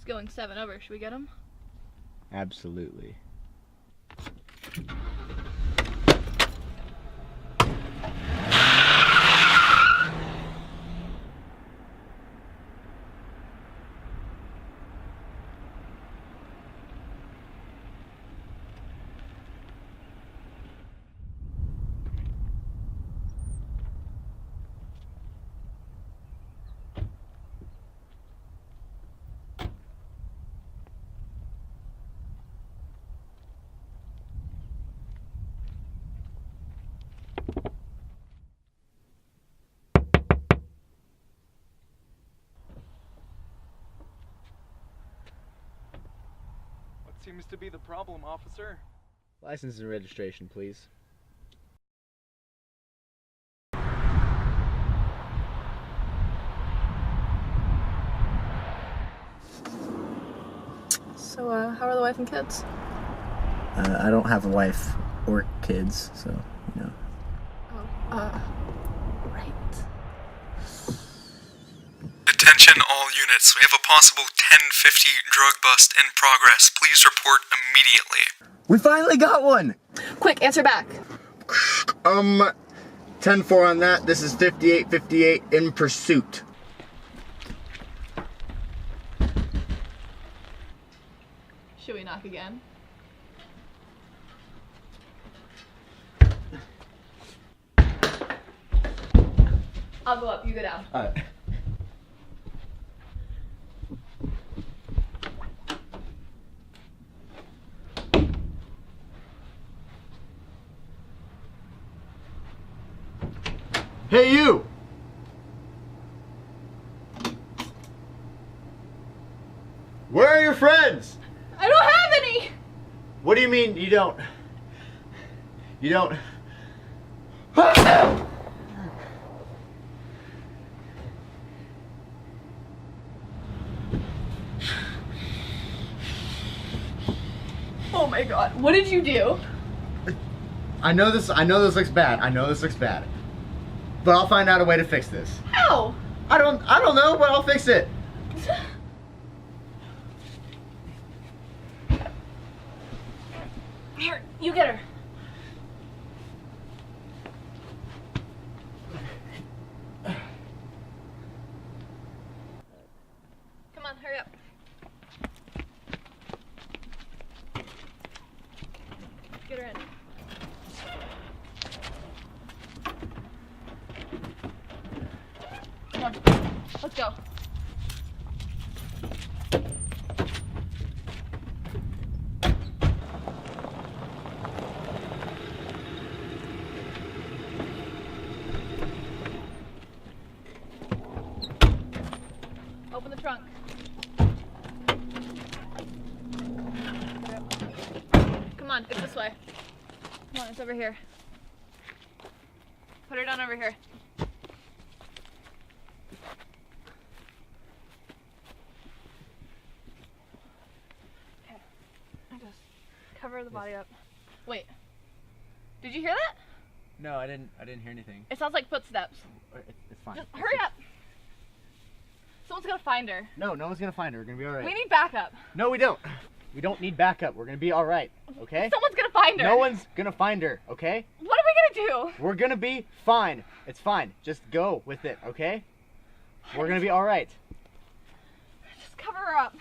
going 7 over. Should we get him? Absolutely. Seems to be the problem, officer. License and registration, please. So, how are the wife and kids? I don't have a wife or kids, so, you know. Oh, right. Attention all units, we have a possible 1050 drug bust in progress. Please report immediately. We finally got one! Quick, answer back. 10-4 on that. This is 5858 in pursuit. Should we knock again? I'll go up, you go down. Alright. Hey, you! Where are your friends? I don't have any! What do you mean you don't? You don't? Oh my god, what did you do? I know this looks bad. I know this looks bad. But I'll find out a way to fix this. How? I don't know, but I'll fix it. Here, you get her. Come on, hurry up. Get her in. Come on, let's go. Open the trunk. Come on, it's this way. Come on, it's over here. Put her down over here. Okay. I just cover the body up. Wait. Did you hear that? No, I didn't hear anything. It sounds like footsteps. It's fine. Just hurry up. Someone's gonna find her. No one's gonna find her. We're gonna be alright. We need backup. No, we don't. We don't need backup. We're gonna be alright. Okay? Someone's gonna find her. No one's gonna find her, okay? What are we gonna do? We're gonna be fine. It's fine. Just go with it, okay? We're gonna be alright. Just cover her up.